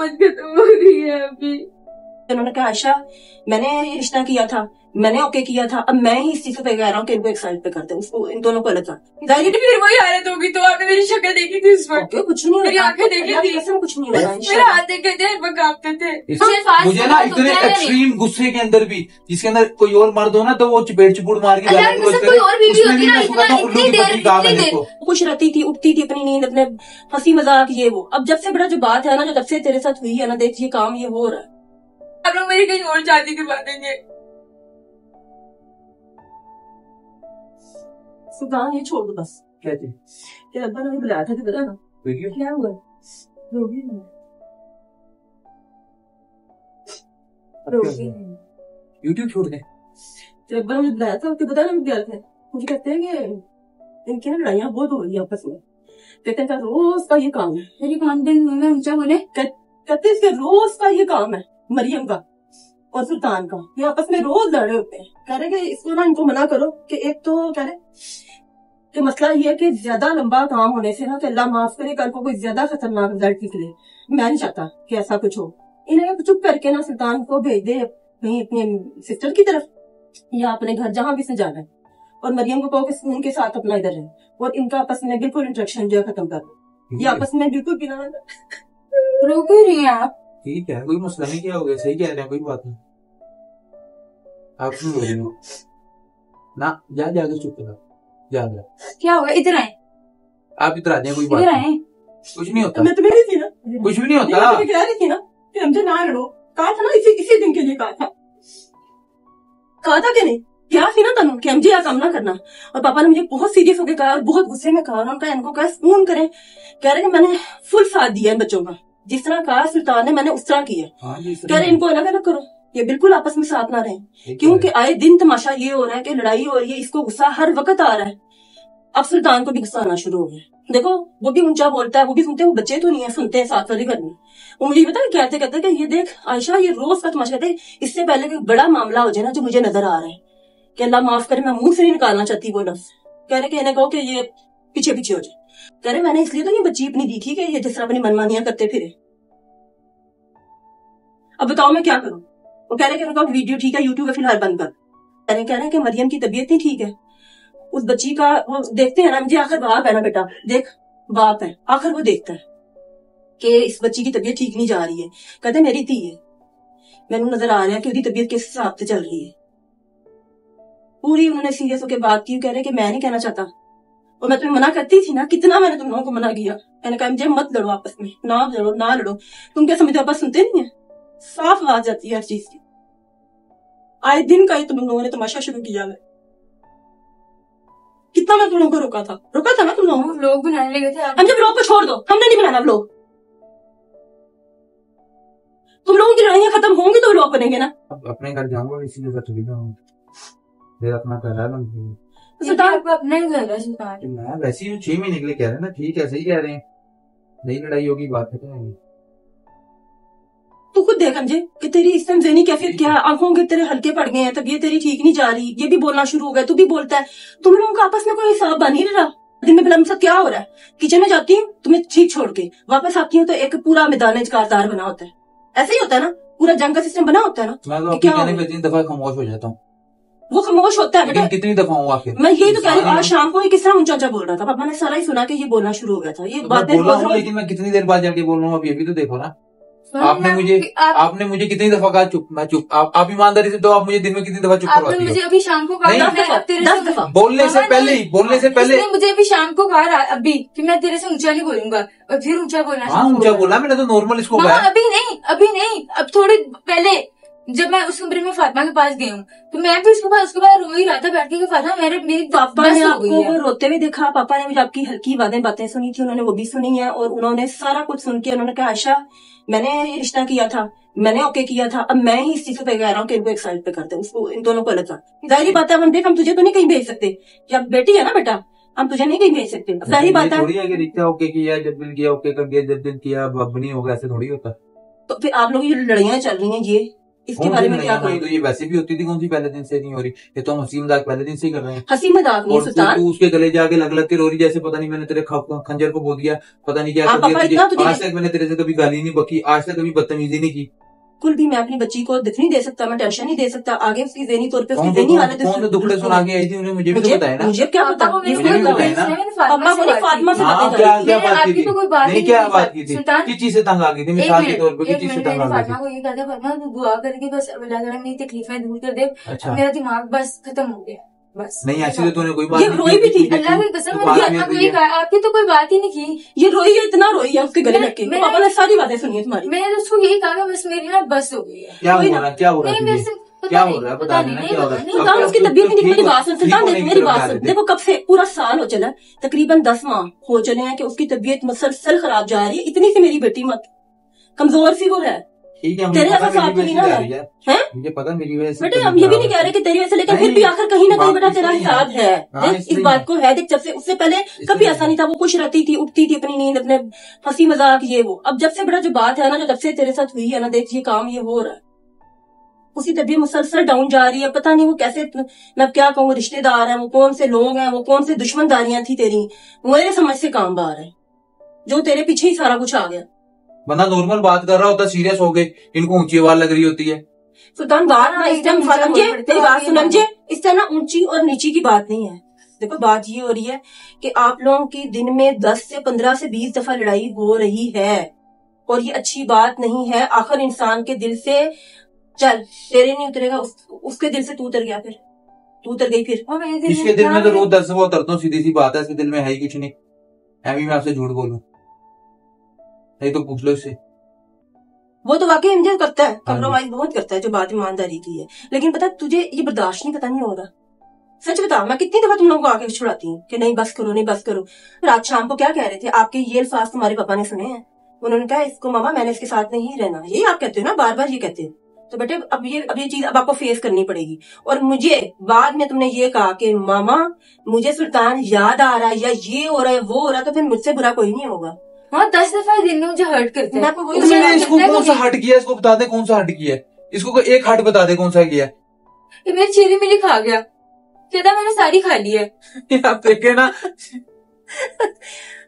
मोहब्बत खत्म हो गई है अभी। उन्होंने कहा आयशा मैंने ये रिश्ता किया था, मैंने ओके किया था, अब मैं ही इस चीज पे कह रहा हूँ कि इनको एक साइड पे करते हैं, उसको इन दोनों को अलग कर। फिर वही हालत होगी। तो आपने मेरी शक्ल देखी थी उस वक्त? कुछ नहीं, मेरी आंखें देखी थी, कुछ नहीं होगा। मेरे हाथ देखे थे, वो कांपते थे। मुझे ना इतने एक्सट्रीम गुस्से के अंदर भी, जिसके अंदर कोई और मर्द हो ना तो वो चपेट चुपूड़ मार के खुश रहती थी, उठती थी अपनी नींद, अपने हंसी मजाक ये वो। अब जब से बड़ा जो बात है ना, जो जब से तेरे साथ हुई है ना, देख ये काम ये हो रहा है। आप लोग मेरी कहीं और शादी करवा देंगे। सुल्तान ये छोड़ दो बस। क्या चीज? तेरे अब्बा ने बुलाया था, बता ना क्या हुआ? यूट्यूब छोड़ दे। तेरे अब्बा ने बुलाया था, बता ना गया था। मुझे कहते हैं कि इनकी ना लड़ाइयाँ बहुत हो रही है आपस में। कहते हैं रोज का ये काम है। मेरी खानदान में ऊंचा बोले, कहते इसके रोज का ये काम है मरियम का और सुल्तान का, ये आपस में रोज लड़े होते हैं। कह रहे कि इसको ना इनको मना करो कि एक तो कह रहे कि मसला ये है कि ज्यादा लंबा काम होने से ना, तो अल्लाह माफ करे कल को कोई ज्यादा खतरनाक रिजल्ट निकले। मैं नहीं चाहता कि ऐसा कुछ हो। इन्हें चुप करके ना सुल्तान को भेज दे कहीं अपने सिस्टर की तरफ या अपने घर जहां भी से जाना है, और मरियम को कहो कि उनके साथ अपना इधर है, और इनका आपस में बिल्कुल इंट्रैक्शन जो है खत्म कर दो। ये आपस में बिल्कुल बिना रोक ही रही हैं आप। ठीक है, कोई मसला नहीं, क्या हो गया? सही कह रहे हैं, कोई बात नहीं। आप क्यों रो रहे हो ना? जाके चुप करो, जा। क्या होगा? इधर आए आप, इधर आ जाए, कोई बात नहीं, कुछ नहीं होता। मैं तो मेरी थी ना, कुछ भी नहीं होता। मैं कह रही थी ना कि हमसे ना लड़ो, कहा था ना, इसी दिन के लिए कहा था कि नहीं, क्या थी ना तनु कि मुझे काम ना करना। और पापा ने मुझे बहुत सीरियस होकर कहा और बहुत गुस्से में कहा, उन्होंने कहा इनको कहा फोन करें। कह रहे कि मैंने फुल साथ दिया है बच्चों का, जिस तरह कहा सुल्तान ने मैंने उस तरह किया। कह रहे इनको अलग अलग करो, ये बिल्कुल आपस में साथ ना रहे, क्योंकि आए दिन तमाशा ये हो रहा है कि लड़ाई हो रही है, इसको गुस्सा हर वक्त आ रहा है। अब सुल्तान को भी गुस्सा आना शुरू हो गया। देखो वो भी ऊंचा बोलता है, वो भी सुनते हैं, वो बच्चे तो नहीं है, सुनते हैं साथ वाली घर में। वो मुझे पता है कहते कहते कि ये देख आयशा, ये रोज का तमाशा कहते, इससे पहले कोई बड़ा मामला हो जाए ना जो मुझे नजर आ रहा है कि अल्लाह माफ करे, मैं मुंह से नहीं निकालना चाहती वो लफ्ज। कह रहे कि इन्हें कहो कि ये पीछे पीछे हो जाए। कह रहे मैंने इसलिए तो ये बच्ची अपनी दी थी कि ये जिस तरह अपनी मनमानियां करते फिरे। अब बताओ मैं क्या करूं? वो कह रहे कि वीडियो ठीक है, यूट्यूब फिलहाल बंद कर। कह रहे हैं कि मरियम की तबीयत नहीं ठीक है, उस बच्ची का वो देखते हैं ना, मुझे आखिर बाप है ना बेटा, देख बाप है, आखिर वो देखता है कि इस बच्ची की तबीयत ठीक नहीं जा रही है। कहते मेरी धी है, मैंने नजर आ रहा है कि उसकी तबीयत किस हिसाब से चल रही है। पूरी उन्होंने सीरियस होकर बात की। कह रहे कि मैं नहीं कहना चाहता, और मैं तुम्हें मना करती थी ना, कितना मैंने तुम लोगों को मना किया। मैंने कहा मुझे मत लड़ो आपस में, ना लड़ो ना लड़ो। तुम क्या समझते हो आपस सुनते नहीं है? साफ आवाज जाती है हर चीज की। आए दिन का ये तुम लोगों ने तमाशा शुरू किया है। कितना मैं तुम लोगों को रोका था ना तुम लोगों को। लोग बनाने लगे थे। हम जब लोग को छोड़ दो, हमने नहीं बनाना लोग। तुम लोगों की लड़ाइयां खत्म होंगी तो लोग बनेंगे ना। अपने घर जाऊंगा, इसी जगह चली जाऊंगा, मेरा अपना घर है ना। सुल्तान को अपना ही घर है। सुल्तान मैं वैसे ही 6 महीने के लिए कह रहे हैं ना, ठीक है, सही कह रहे हैं, नई लड़ाई होगी, बात है क्या? तू खुद देख अंजे कि तेरी इस टाइम ज़हनी कैफियत क्या है, आंखों के तेरे हल्के पड़ गए हैं, तबीयत तेरी ठीक नहीं जा रही, ये भी बोलना शुरू हो गया, तू भी बोलता है। तुम लोगों का आपस में कोई हिसाब बन ही नहीं रहा। दिन में बिना मुझसे क्या हो रहा है? किचन में जाती हूँ तुम्हें ठीक छोड़ के, वापस आती हूँ तो एक पूरा मैदान कारदार बना होता है। ऐसे ही होता है ना, पूरा जंग का सिस्टम बना होता है ना। मैं तो आपके कहने पे 3 दफा खामोश हो जाता हूँ। वो खामोश होता है बेटा। कितनी दफा हूँ आखिर? मैं यही तो कह रही हूँ, आज शाम को किस तरह ऊंचा ऊंचा बोल रहा था, पापा ने सारा ही सुना कि ये बोलना शुरू हो गया था। ये बात लेकिन मैं कितनी देर बाद जाके बोल रहा हूँ, अभी तो देखो ना। आपने मुझे कितनी दफा कहा चुप, मैं चुप। आप ईमानदारी से तो आप मुझे दिन में कितनी दफा चुप करवाती हो? आपने मुझे अभी शाम को कहा 10 दफा बोलने से पहले मुझे अभी शाम को कहा अभी कि मैं तेरे से ऊंचा नहीं बोलूंगा, और फिर ऊंचा बोलना। हाँ ऊंचा बोला मैंने तो, नॉर्मल इसको कहा। अभी नहीं, अब थोड़ी पहले जब मैं उस कमरे में फातिमा के पास गई हूँ तो मैं भी उसके बाद रो ही रहा था बैठ के, फातिमा मेरी पापा ने आपको वो रोते हुए देखा। पापा ने मुझे आपकी हल्की बातें सुनी थी, उन्होंने वो भी सुनी है, और उन्होंने सारा कुछ सुन के उन्होंने कहा आयशा मैंने ये रिश्ता किया था, मैंने ओके किया था, अब मैं ही इस चीज पे कह रहा हूँ कि इनको एक साइड पे करते हैं, उसको इन दोनों को अलग कर। जाहिर बात है, हम देख हम तुझे तो नहीं कहीं भेज सकते, जब बेटी है ना बेटा, हम तुझे नहीं कहीं भेज सकते। जाहिर बात है, थोड़ी है कि रिश्ता ओके किया, जब दिल किया ओके कर दिया, जब दिल किया अब नहीं होगा, ऐसे थोड़ी होता। तो फिर आप लोग ये लड़ाइयां चल रही हैं, इसके बारे में क्या करूं? तो ये वैसे भी होती थी, कौन सी पहले दिन से नहीं हो रही? ये तो हम हंसी मजाक पहले दिन से ही कर रहे हैं। हंसी मजाक नहीं सुल्तान, तू उसके गले जाके लग लग के रो रही जैसे पता नहीं मैंने तेरे खंजर को बो दिया, पता नहीं क्या कर दिया तुझे। आज तक मैंने तेरे से कभी गाली नहीं बकी, आज तक कभी बदतमीजी नहीं की। कुल भी मैं अपनी बच्ची को दुख नहीं दे सकता, मैं टेंशन नहीं दे सकता, आगे उसकी ज़हनी तौर पे उसकी ज़हनी हालत कौन से दुखड़े सुना के आई थी उन्हें? मुझे भी तो बताया ना। मुझे क्या पता, मुझे भी बताया ना। पापा को नहीं, फातिमा से बातें क्या करी। क्या बात की थी? नहीं क्या बात की थी? किस चीज से तंग आ गई थी? मिसाल के तौर पर किस चीज से तंग आ गई थी? फातिमा को ये कहता फातिमा तू दुआ करके बस अल्लाह ताला मेरी तकलीफें दूर कर दे। अच्छा, मेरा दिमाग बस खत्म हो गया बस। नहीं ऐसी तो तूने कोई बात ये रोई भी थी, अल्लाह की कसम, आपकी तो कोई बात ही नहीं की। ये रोई है, इतना रोई है उसके गले लग के। पापा ने सारी बातें सुनी है तुम्हारी। मैंने तो उसको यही कहा बस मेरी ना बस हो गई है। क्या हो रहा है? क्या हो रहा है? क्या हो रहा है? बता देना क्या हो रहा है? सुल्तान उसकी तबीयत नहीं, मेरी बात सुन सुल्तान, देख मेरी बात सुन। देखो कब से पूरा साल हो चला, तकरीबन 10 माह हो चले हैं कि उसकी तबीयत मुसलसल खराब जा रही है। इतनी सी मेरी बेटी मत कमजोर सी वो है, ठीक है, तेरे ऐसा साथ नहीं ना है, मुझे पता मेरी वजह से। बेटे हम ये भी नहीं कह रहे कि तेरी वजह से, लेकिन फिर भी आखिर कहीं ना कहीं बेटा तेरा हिसाब है। देख इस बात को है, देख जब से उससे पहले कभी ऐसा नहीं था, वो खुश रहती थी, उठती थी अपनी नींद, अपने हंसी मजाक ये वो। अब जब से बेटा जो बात है ना, जो जब से तेरे साथ हुई है ना, देख ये काम ये हो रहा है, उसकी तबीयत मुसलसल डाउन जा रही है। पता नहीं वो कैसे, मैं क्या कहूँ, रिश्तेदार है वो, कौन से लोग हैं वो, कौन से दुश्मनदारियां थी तेरी, मेरे समझ से काम बाहर है, जो तेरे पीछे ही सारा कुछ आ गया। बंदा नॉर्मल बात कर रहा होता, सीरियस हो गए, इनको ऊंची आवाज लग रही होती है। सुल्तान बात ना इस टाइम समझे, मेरी बात समझे, इस टाइम ना ऊंची और नीची की बात नहीं है। देखो बात ये हो रही है कि आप लोगों की दिन में 10 से 15 से 20 दफा लड़ाई हो रही है, और ये अच्छी बात नहीं है। आखिर इंसान के दिल से, चल तेरे नहीं उतरेगा, उसके दिल से तू उतर गया, फिर तू उतर गई, फिर इसके दिल में तो रोज 10 दफा उतरता हूँ, सीधी सी बात है, इसके दिल में है ही कुछ नहीं। मैं आपसे झूठ बोलूं नहीं तो पूछ लो इससे। वो तो वाकई मुझे करता है, कम्प्रोमाइज बहुत करता है, जो बात ईमानदारी की है, लेकिन पता तुझे ये बर्दाश्त नहीं, पता नहीं हो रहा। सच बता, मैं कितनी दफा तुम लोगों को आके छुड़ाती हूँ कि नहीं बस करो, नहीं बस करो। रात शाम को क्या कह रहे थे आपके ये अल्फाज तुम्हारे पापा ने सुने हैं, उन्होंने कहा इसको मामा मैंने इसके साथ नहीं रहना, ये आप कहते हो ना, बार बार ये कहते हो। तो बेटे अब ये चीज अब आपको फेस करनी पड़ेगी। और मुझे बाद में तुमने ये कहा कि मामा मुझे सुल्तान याद आ रहा है, या ये हो रहा है वो हो रहा है, तो फिर मुझसे बुरा कोई नहीं होगा। हाँ 10 दफा दिन में मुझे हर्ट करते हैं। मैंने इसको कौन सा हर्ट किया, इसको बता दे कौन सा हर्ट किया है, इसको एक हर्ट बता दे कौन सा किया है। ये मेरी चीनी मिली खा गया, कहता मैंने सारी खा ली है। आप देखे ना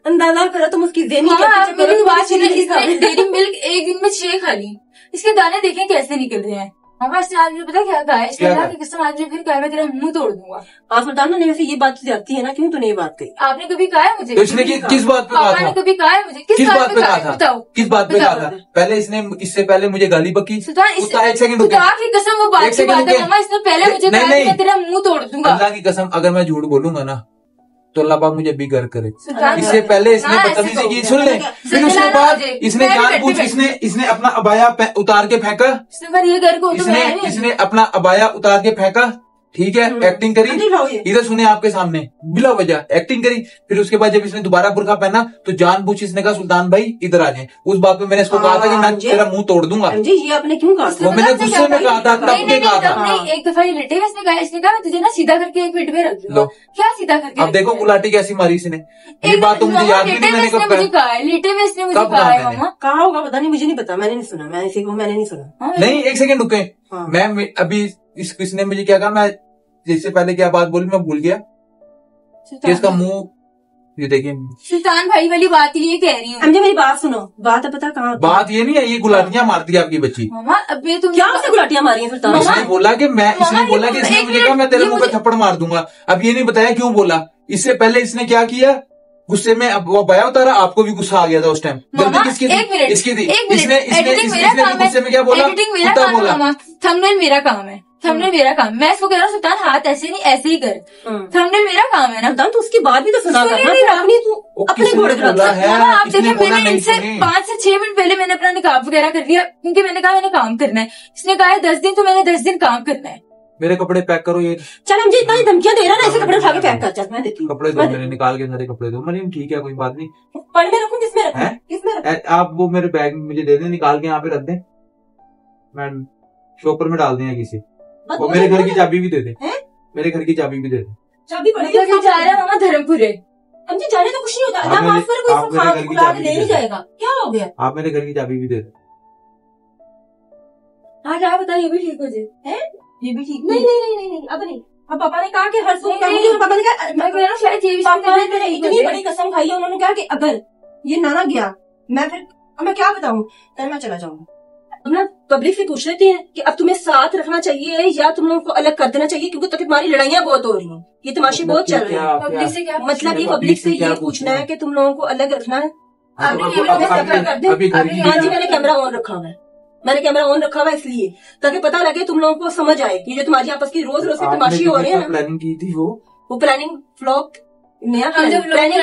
अंदाजा करो तुम उसकी ज़हनी मेरी बात सुनो, इसने डेयरी मिल्क एक दिन में 6 खा ली, इसके दाने देखें कैसे निकल रहे हैं। हमारे से आज पता क्या कहा है, इसके अल्लाह की कसम आज फिर कहा मैं तेरा मुंह तोड़ दूंगा। हाँ सुल्तान ने वैसे ये बात जाती है ना, क्यों तूने ये बात कही? आपने कभी कहा है मुझे? तो इसने किस बात पे कहा था? आपने कभी कहा है मुझे? किस बात पे कहा था? बताओ किस बात पे कहा था? पहले इसने इससे पहले मुझे गाली बकी। एक सेकंड खुदा की कसम वो बात की बात है, इसने पहले मुझे कहा मैं तेरा मुंह तोड़ दूंगा। अल्लाह की कसम अगर मैं झूठ बोलूंगा ना तो अल्लाह पाक मुझे बिगर करे। इससे पहले इसने बदतमीजी की, सुन ले, फिर उसके बाद इसने जानबूझ इसने अपना अबाया उतार के फेंका, इसने अपना अबाया उतार के फेंका, ठीक है, एक्टिंग करी, इधर सुने आपके सामने बिला वजह एक्टिंग करी। फिर उसके बाद जब इसने दोबारा बुर्का पहना तो जानबूझ इसने कहा सुल्तान भाई इधर आ जाए। उस बात पे मैंने इसको कहा था कि मैं तेरा मुंह तोड़ दूंगा। ये आपने क्यों कहा? वो मैंने गुस्से में कहा था, तब के कहा था। एक दफा ये लेटे इसने कहा तुझे ना सीधा करके एक मिनट में रख दूंगा। क्या सीधा करके? अब देखो गुलाटी कैसी मारी इसने, ये बात तो मुझे याद भी नहीं, मैंने कब कहा है, लेटे में इसने मुझे कहा है। मामा कहा होगा पता नहीं, मुझे नहीं पता, मैंने नहीं सुना, मैंने नहीं सुना। नहीं एक सेकंड रुके, मैं अभी इसने मुझे क्या कहा, मैं जिससे पहले क्या बात बोली मैं भूल गया। इसका मुंह ये देखिए, सुल्तान भाई वाली बात ये कह रही हूँ। मेरी बात सुनो, बात है पता कहाँ? बात ये नहीं है, ये गुलाटियां मारती है आपकी बच्ची। मामा अभी तुम क्या उसे गुलाटियां मारी है सुल्तान? इसने बोला कि इसने मुझे कहा मैं तेरे मुंह पे थप्पड़ मार दूंगा। अब ये नहीं बताया क्यों बोला। इससे पहले इसने क्या किया, गुस्से में अब वो बया उतारा, आपको भी गुस्सा आ गया था उस टाइम। गलती किसकी थी? इसकी थी। इसने गुस्से में क्या बोला? थंबनेल मेरा काम है, थंबनेल मेरा काम। मैं इसको कह रहा हूँ सुल्तान हाथ ऐसे नहीं ऐसे ही कर, थंबनेल मेरा काम है ना। सुल्तान तो उसकी बात भी तो सुना करना, अपने घोड़े आप देखें मैंने इनसे 5 से 6 मिनट पहले मैंने अपना निकाब वगैरह कर लिया, क्योंकि मैंने कहा मैंने काम करना है। इसने कहा है 10 दिन, तो मैंने 10 दिन काम करना है। मेरे कपड़े पैक करो। ये चल मुझे इतना धमकियां दे रहा है ना, ऐसे कपड़े उठा के पैक कर। चल मैं देती हूँ कपड़े दो, मेरे निकाल के सारे कपड़े दो। मरीम ठीक है कोई बात नहीं, पढ़ में रखूं किसमें रखूं? किसमें? आप वो मेरे बैग में मुझे दे दें, निकाल के यहाँ पे रख दें, मैं शॉपर में डाल दें किसी। वो मेरे घर की चाबी भी दे दे, मेरे घर की चाबी भी दे दे। चाबी जा रहा है मामा धर्मपुरे। हमसे जाने तो कुछ नहीं होता, ना माफ कर, कोई ले नहीं जाएगा। क्या हो गया? आप मेरे घर की चाबी भी दे दे। आज आप बताओ, ये भी ठीक हो जाए है, ये भी ठीक नहीं नहीं नहीं नहीं नहीं, अब नहीं। अब पापा ने कहा कि हर सुख पापा ने कहा, मैं कह रहा हूँ शायद ये भी पापा ने इतनी बड़ी कसम खाई है, उन्होंने कहा कि अगर ये नाना गया मैं फिर अब मैं क्या बताऊं, फिर मैं चला जाऊंगा। अब ना पब्लिक से पूछ लेते हैं कि अब तुम्हें साथ रखना चाहिए या तुम लोगों को अलग कर देना चाहिए, क्योंकि तब तुम्हारी लड़ाइयाँ बहुत हो रही हैं, ये तमाशे बहुत चल रहे हैं। पब्लिक से क्या मतलब ये पब्लिक से ये पूछना है कि तुम लोगों को अलग रखना है। हाँ जी, मैंने कैमरा ऑन रखा हुआ है, मैंने कैमरा ऑन रखा हुआ है इसलिए ताकि पता लगे, तुम लोगों को समझ आए कि जो तुम्हारी आपस की रोज रोज की तमाशी हो रही है ना। प्लानिंग की थी वो प्लानिंग व्लॉग नया हम जब प्लानिंग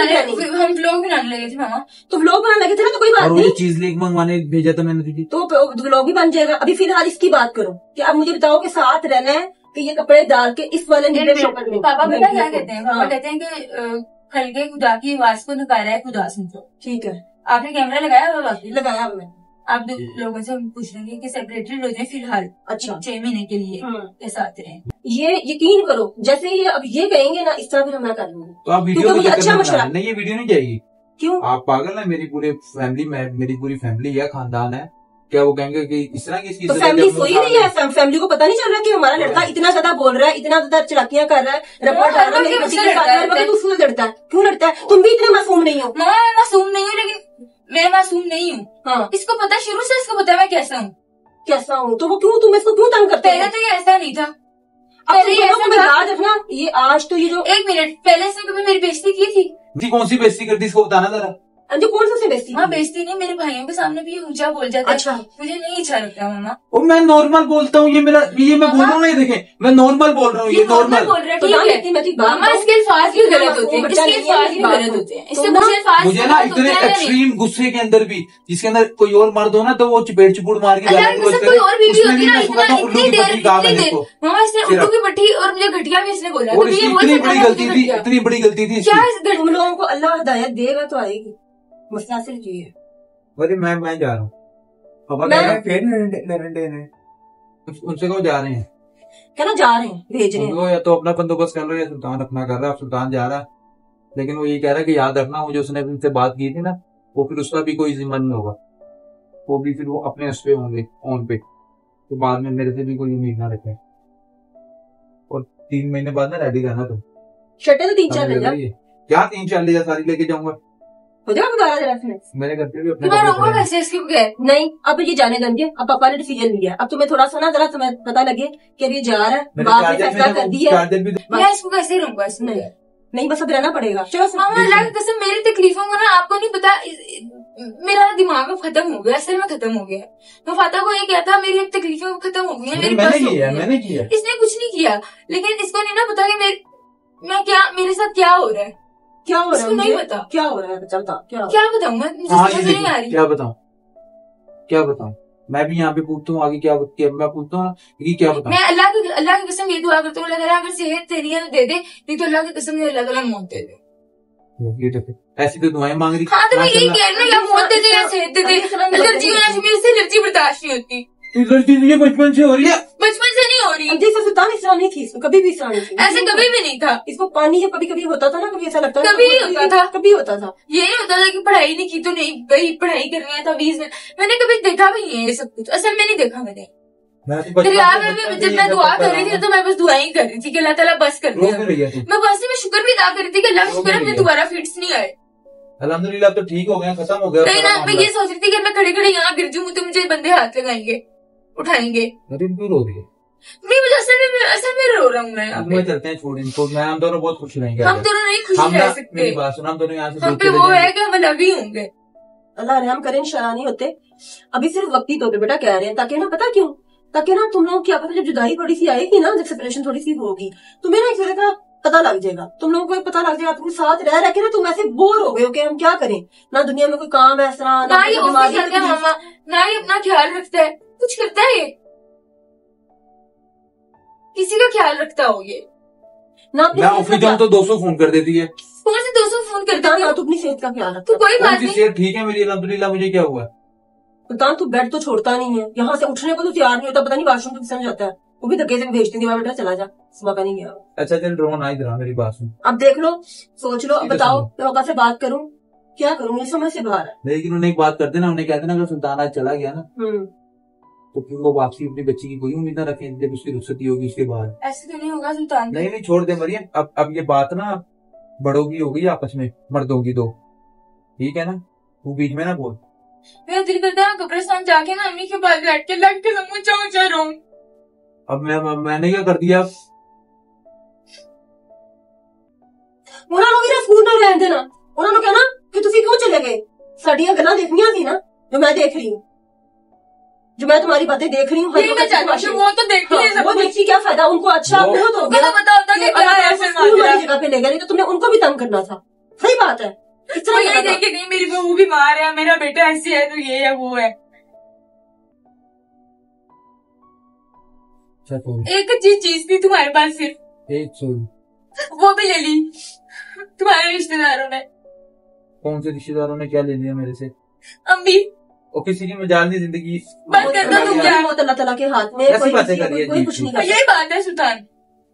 हम व्लॉग बनाने लगे थे मामा, तो व्लॉग बनाने लगे थे ना, तो कोई बात और वो नहीं, चीज लिंक मंगवाने भेजा था मैंने तुझे, तो व्लॉग भी बन जाएगा। अभी फिलहाल इसकी बात करो कि अब मुझे बताओ कि साथ रहना है कि ये कपड़े डाल के इस वाले नीले शक्ल में। पापा पता क्या कहते हैं, पापा कहते हैं कि खलके खुदा की आवाज को नकारा है खुदा सुन लो। ठीक है, आपने कैमरा लगाया हुआ बाकी लगाया हुआ है। आप लोगों से पूछ लेंगे कि सेक्रेटरी हो जाए फिलहाल अच्छा 6 महीने के लिए के साथ रहे। ये यकीन करो, जैसे ये अब ये कहेंगे ना इस तरह फिर हम ना कर लूंगी। तो आप वीडियो क्योंकि मुझे को अच्छा मशवरा नहीं, ये वीडियो नहीं जाएगी। क्यों? आप पागल है, मेरी पूरी फैमिली है, खानदान है, क्या वो कहेंगे कि इस तरह की चीज? तो फैमिली सोई नहीं है, फैमिली को पता नहीं चल रहा कि हमारा लड़का इतना ज्यादा बोल रहा है, इतना ज्यादा चलाकियां कर रहा है, रबड़ डाल रहा है मेरी बच्ची के साथ, तो उससे लड़ता है। क्यों लड़ता है? तुम भी इतने मासूम नहीं हो। मैं मासूम नहीं हूँ, लेकिन मैं मासूम नहीं हूँ। हाँ, इसको पता, शुरू से इसको पता मैं कैसा हूँ। कैसा हूँ तो वो क्यों, तुम इसको क्यों तंग करते पहले हो? तो ये ऐसा नहीं था। पहले ये याद रखना, ये आज तो ये जो 1 मिनट पहले इसने कभी मेरी बेइज्जती की थी? कौन सी बेइज्जती करती, इसको बताना जरा। जो कौन सा से बेइज्जती? हाँ, बेइज्जती नहीं, मेरे भाइयों के सामने भी ऊंचा बोल जाता है। अच्छा, मुझे नहीं अच्छा लगता मामा। और मैं नॉर्मल बोलता हूँ, ये मैं बोल रहा हूँ, नहीं देखें, मैं नॉर्मल बोल रहा हूँ, ये नॉर्मल बोल रहा है, ठीक है मामा, इसके अल्फाज भी गलत होते हैं, इसके अल्फाज भी गलत होते हैं, इससे मुझे अल्फाज मुझे ना इतने एक्सट्रीम गुस्से के अंदर भी, जिसके अंदर कोई और मर्द हो ना तो वो चपेट चुपूड़ मार के कोई और वीडियो होती है ना, इतनी देर मामा इसने उल्लू की भट्टी और मुझे घटिया भी इसने बोला, और इतनी बड़ी गलती थी, इतनी बड़ी गलती थी। क्या तुम लोगों को अल्लाह हिदायत देगा तो आएगी, मसला सिर्फ ये है। अरे मैं जा रहा हूँ, पापा कह रहे हैं उनसे कहो जा रहे हैं, क्या ना जा रहे हैं, भेज रहे हैं। वो या तो अपना बंदोबस्त कर लो या सुल्तान अपना कर रहा है। सुल्तान जा रहा है, लेकिन वो ये कह रहा है कि याद रखना, वो जो उसने उनसे बात की थी ना, वो फिर उसका भी कोई जिम्मा नहीं होगा, वो भी फिर वो अपने उस पे होंगे ऑन पे, तो बाद में मेरे से भी कोई उम्मीद ना रखे। और 3 महीने बाद ना रेडी रहना तुम। शर्टें तो 3-4 ले जाओ। क्या 3-4 ले जा, सारी लेके जाऊंगा। हो जाएगा दोबारा जरा इसमें। मेरे घर पे भी अपने कैसे इसके बगैर नहीं, अब ये जाने देंगे, अब पापा ने डिसीजन लिया, अब तुम्हें थोड़ा सा ना जरा तुम्हें पता लगे कि अब ये जा रहा है, बाप ने फैसला कर दिया। मैं इसको कैसे रहूंगा इसमें? नहीं, बस अब रहना पड़ेगा। चलो मामा, अल्लाह की कसम मेरी तकलीफों को ना आपको नहीं पता, मेरा दिमाग खत्म हो गया, असल में खत्म हो गया। मैं फाता को ये कहता मेरी अब तकलीफें खत्म हो गई है, मेरे पास मैंने किया, इसने कुछ नहीं किया, लेकिन इसको नहीं ना पता कि मैं क्या, मेरे साथ क्या हो रहा है, क्या हो रहा है, नहीं पता क्या हो रहा है, चलता क्या बताऊँ मैं, मुझे समझ नहीं आ रही। क्या बताऊँ मैं भी यहाँ पे पूछता हूँ आगे, क्या मैं पूछता हूँ कि क्या बताऊँ। मैं अल्लाह की कसम ये दुआ करता हूँ, अल्लाह ताला अगर सेहत तेरी है तो दे दे, नहीं तो अल्लाह की कसम अल्लाह ताला मौत दे दे। ये देखो ऐसी तो दुआएं मांग रही। हाँ, तो मैं यही कह रही हूँ, या मौत दे दे या सेहत दे दे। एलर्जी होना चाहिए, मेरे से एलर्जी बर्दाश्त नहीं होती। एलर्जी बचपन से हो रही है? बचपन से नहीं हो रही। जैसे सुल्तान इस तरह नहीं थी, इसको कभी भी इस तरह नहीं थी, ऐसे कभी भी नहीं था। इसको पानी जब कभी कभी होता था ना, कभी ऐसा लगता था, कभी होता था, कभी होता था। ये नहीं होता था कि पढ़ाई नहीं की तो नहीं गई, पढ़ाई करनी है तवीज में, मैंने कभी देखा भी नहीं है ये सब कुछ, असल में नहीं देखा मैंने। दरिया में भी जब मैं दुआ कर रही थी तो मैं बस दुआ ही कर रही थी कि अल्लाह ताला बस कर दिया। मैं बस में शुक्र भी अदा कर रही थी कि अल्लाह का शुक्र है मुझे दोबारा फिट्स नहीं आए। अल्हम्दुलिल्लाह तो ठीक हो गया, खत्म हो गया। नहीं ना, मैं ये सोच रही थी कि मैं खड़े खड़े यहाँ गिर जाऊँ तो मुझे बंदे हाथ लगाएंगे, उठाएंगे। क्यों रो रही है? नहीं, मुझे असल में रो रहा हूँ मैं। अब चलते हैं, छोड़ इनको, मैं हम दोनों बहुत खुश रहेंगे। हम दोनों नहीं खुश रह सकते। मेरी बात सुनो, हम दोनों यहाँ से हम पे वो है कि हम अलग ही होंगे। अल्लाह रहम करे, इंशाल्लाह नहीं होते। अभी सिर्फ वक्ती तौर पे बेटा कह रहे हैं, ताकि ना पता क्यों, ताकि ना तुम लोग क्या पता जब जुदाई थोड़ी सी आएगी ना, जब सेपरेशन थोड़ी सी होगी, तुम्हें ना एक तरह का पता लग जाएगा, तुम लोगों को पता लग जाएगा, तुम साथ रह रह के ना तुम ऐसे बोर हो गए हो कि हम क्या करें, ना दुनिया में कोई काम है, ऐसा ना ये ऑफिस जाता है मामा, ना ये अपना ख्याल रखता है, कुछ करता है ये, किसी का ख्याल रखता हो ये ना। मैं ऑफिस जाऊँ तो 200 फोन कर देती है। कौन से 200 फोन करता है? तू अपनी सेहत का ख्याल रखता तो कोई बात नहीं, सेहत ठीक है मेरी अल्हम्दुलिल्लाह। मुझे क्या हुआ? सुल्तान तू बेड तो छोड़ता नहीं है, यहाँ से उठने को तो तैयार नहीं होता, पता नहीं वॉशरूम तो किसने जाता है, वो भी धक्के से भेजती थी, बेटा चला जा, मौका नहीं गया। अच्छा चल रोहन आ इधर, मेरी बात सुन। अब देख लो, सोच लो, अब बताओ मैं मौका से बात करूँ, क्या करूँ, मेरी समझ से बाहर है। लेकिन उन्हें एक बात कर देना, उन्हें कह देना अगर सुल्तान आज चला गया ना तो फिर वो वापसी अपनी बच्ची की कोई उम्मीद ना रखें जब उसकी रुखसती होगी उसके बाद। ऐसे तो नहीं होगा सुल्तान। नहीं छोड़ दे मरियम, अब ये बात ना बड़ों की हो गई आपस में, मर्दों की दो, ठीक है ना, तू बीच में ना बोल। मेरा दिल करता है कब्रिस्तान जाके ना अम्मी के पास बैठ के लग के ऊंचा ऊंचा रोऊं। अब मैंने क्या कर दिया? ਉਹਨਾਂ ਨੂੰ ਵੀ ਸਕੂਲ ਨਾ ਰਹਿਣ ਦੇਣਾ, ਉਹਨਾਂ ਨੂੰ ਕਹਿਣਾ ਕਿ ਤੁਸੀਂ क्यों चले गए, ਸਾਡੀਆਂ ਗੱਲਾਂ देखनियां थी ना जो मैं देख रही हूँ, जो मैं तुम्हारी बातें देख रही हूँ। वो तो देखिए वो देखिए क्या फायदा, उनको अच्छा बहुत हो गया स्कूल वाली जगह पे ले गए, नहीं तो तुमने उनको भी तंग करना था। सही बात है, इस तरह ये देखे नहीं मेरी बहू बीमार है, मेरा बेटा ऐसी है, तो ये है वो है। एक चीज थी तुम्हारे पास सिर्फ, वो भी ले ली तुम्हारे रिश्तेदारों ने। कौन से रिश्तेदारों ने क्या ले लिया मेरे से? अम्मी। और किसी की मजालनी जिंदगी बंद कर दो तुम, क्या अल्लाह ताला के हाथ में कोई कुछ नहीं कर। यही बात है सुल्तान,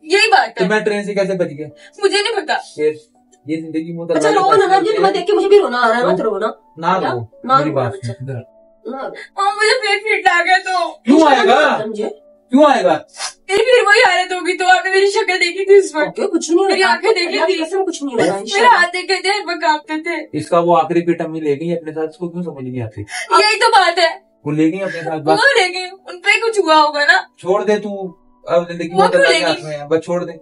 यही बात है। तो मैं ट्रेन से कैसे बच गया मुझे नहीं पता। ये जिंदगी में अच्छा रो ना, तुम्हें देख के मुझे भी रोना आ रहा है, मत रोना ना, मेरी बात मुझे पेट फिट आ गया तो क्यों आएगा फिर वही हालत होगी। तो आपने मेरी शक्ल देखी थी उस वक्त? कुछ नहीं, मेरी आंखें देखी थी, कुछ नहीं होगा, मेरे हाथ देखे थे, वो कांपते थे। इसका वो आखिरी पिट अम्मी ले गई अपने साथ, उसको क्यों समझ नहीं आती? यही तो बात है, वो ले गई अपने साथ, वो ले गई, उन पे कुछ हुआ होगा ना। छोड़ दे तू, अब जिंदगी बहुत अल्लाह के हाथ में है, बस छोड़ दे।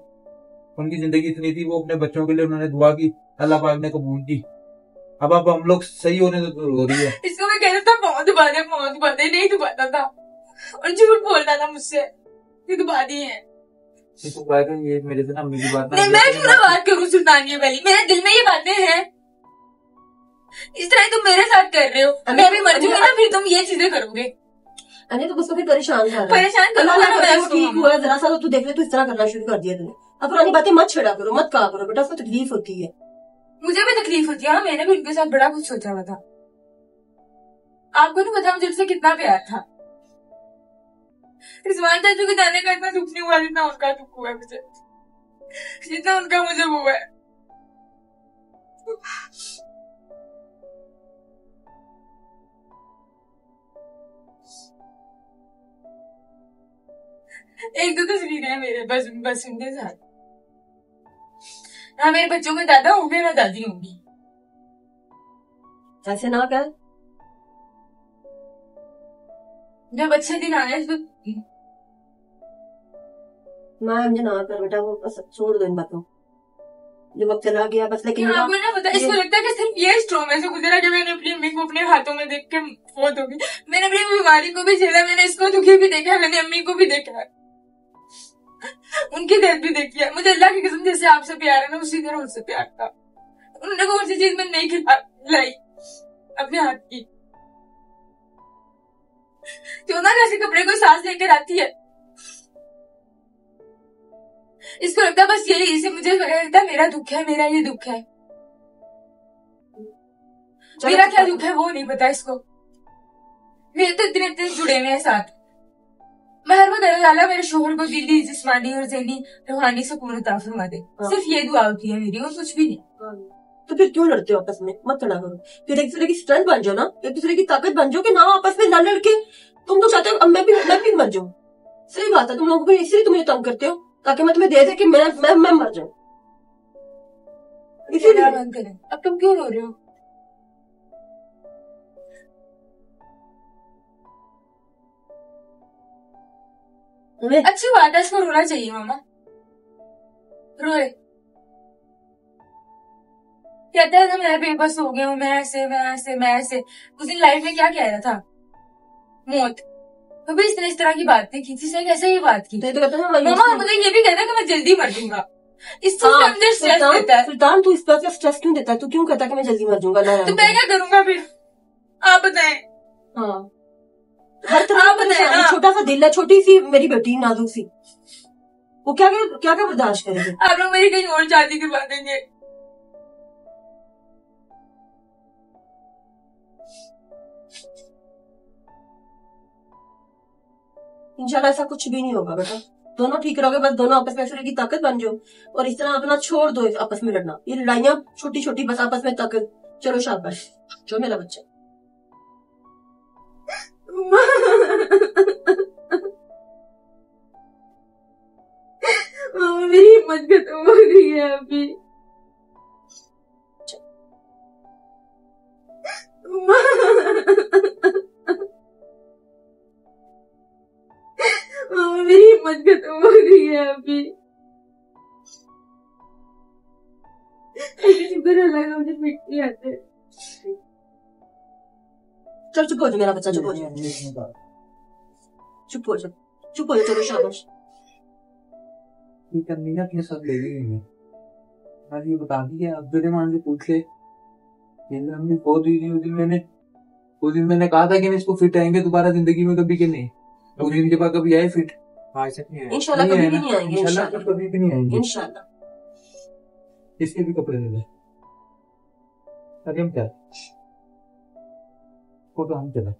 उनकी जिंदगी इतनी थी, वो अपने बच्चों के लिए उन्होंने दुआ की, अल्लाह पाक ने कबूल की। अब हम लोग सही होने तो हो रही है। इसको मैं कहता था बहुत दुबारे नहीं दुबाता था, और झूठ बोलता था मुझसे, ये दुबारी है। ये मेरे से ना अम्मी की बात नहीं, मैं क्यों ना बात करूँ सुल्तान, ये वाली मेरे दिल में ये बातें हैं। इस तरह तुम मेरे साथ कर रहे हो, मैं भी मर जाऊंगी ना फिर तुम ये चीजें करोगे। अरे तो उसको फिर परेशान करो, ठीक हुआ जरा सा, तो तू देख ले, तू इस तरह करना शुरू कर दिया तूने। अब पुरानी बातें मत छेड़ा करो, मत कहा करो बेटा, उसको तकलीफ होती है। मुझे भी तकलीफ होती है, मैंने भी उनके साथ बड़ा कुछ सोचा हुआ था। आपको नहीं पता मुझे उनसे कितना प्यार था। रिजवान चाचू के जाने का इतना दुख नहीं हुआ जितना उनका दुख हुआ मुझे, जितना उनका मुझे हुआ है। एक दो तस्वीरें हैं मेरे बस उनके साथ। हाँ, मेरे बच्चों के दादा होंगे, मैं दादी होंगी। ऐसे ना कर, जब अच्छे दिन आए तो मुझे ना कर बेटा, वो बस छोड़ दो इन बातों, जो वक्त चला गया बस। लेकिन आपको ना पता, इसको लगता है कि सिर्फ ये स्ट्रॉन्ग में से गुजरा कि मैंने अपनी अम्मी को अपने हाथों में देख के फौत होगी। मैंने अपनी बीमारी को भी झेला, मैंने इसको दुखी भी देखा, मैंने अम्मी को भी देखा, उनकी दर्द भी देखी है। मुझे अल्लाह की कसम जैसे आपसे प्यार है ना, उसी तरह उनसे प्यार था। उन्होंने कौन सी चीज में नहीं खिलाई अपने हाथ की। क्यों ना कैसे कपड़े को सांस लेकर आती है, इसको लगता है बस यही, इसे मुझे लगता है मेरा दुख है, मेरा ये दुख है। मेरा क्या दुख है वो नहीं पता इसको। मेरे तो इतने जुड़े हुए हैं साथ। मैं हर वक्त अल्लाह ताला मेरे शोहर को दिली, जिस्मानी और ज़हनी रूहानी सुकून अता फरमा दे। सिर्फ ये दुआ होती है मेरी, और कुछ भी नहीं। तो फिर क्यों लड़ते हो आपस में? मत लड़ा करो, फिर एक दूसरे की स्ट्रेंथ बन जाओ ना, एक दूसरे की ताकत बन जाओ, कि ना आपस में ना लड़के। तुम तो चाहते हो मैं भी मर जाऊं। सही बात है, तुम लोगों को इसलिए तुम ये तंग करते हो ताकि मैं तुम्हें दे दे कि मैं मर जाऊं। इसीलिए बंद करें। अब तुम क्यों रो रहे हो? अच्छी बात है, इसको रोना चाहिए मामा, रोए। कहता है ना मैं बेबस हो गया हूँ, मैं ऐसे। उस दिन लाइफ में क्या कह रहा था? मौत। कभी इसने इस तरह की बात नहीं की थी, इसने कैसे ये बात की? तो कहता है मामा मुझे ये भी कहता है कि मैं जल्दी मर जाऊंगा। इस चीज का मुझे स्ट्रेस देता है। सुल्तान तू इस बात का स्ट्रेस क्यों देता है? तू क्यों कहता है कि मैं जल्दी मर जाऊंगा? तो मैं क्या करूंगा फिर, आप बताएं। हाँ, हर तरह छोटा सा दिल है, छोटी सी मेरी बेटी नाजुक सी, वो क्या बर्दाश्त करेगी? आप लोग मेरी कहीं और शादी करवा देंगे। इंशाल्लाह ऐसा कुछ भी नहीं होगा बेटा, दोनों ठीक रहोगे, बस दोनों आपस में की ताकत बन जाओ, और इस तरह अपना छोड़ दो आपस में लड़ना। ये लड़ाइयाँ छोटी छोटी बस आपस में ताकत। चलो शाबाश, जो मेरा बच्चा। मेरी हिम्मत खत्म हो रही है अभी। मेरी हिम्मत खत्म हो रही है अभी। शुक्र अल्लाह का मुझे मिट्टी आते। चल चुप हो जा मेरा बच्चा, चुप हो जा, चुप हो जा, चुप हो जा। चलो शाबाश। ये करनी का अपने साथ ले गई है। आज ये बता दी है, अब जो मान से पूछ ले। हमने बहुत हुई उस दिन मैंने कहा था कि इसको फिट आएंगे दोबारा जिंदगी में कभी के नहीं। उस दिन के बाद कभी आए फिट? आज तक नहीं आए। इंशाल्लाह कभी भी नहीं आएंगे। इंशाल्लाह कभी भी नहीं आएंगे इंशाल्लाह। इसके भी कपड़े ले ले। अरे हम क्या फोटो हम चला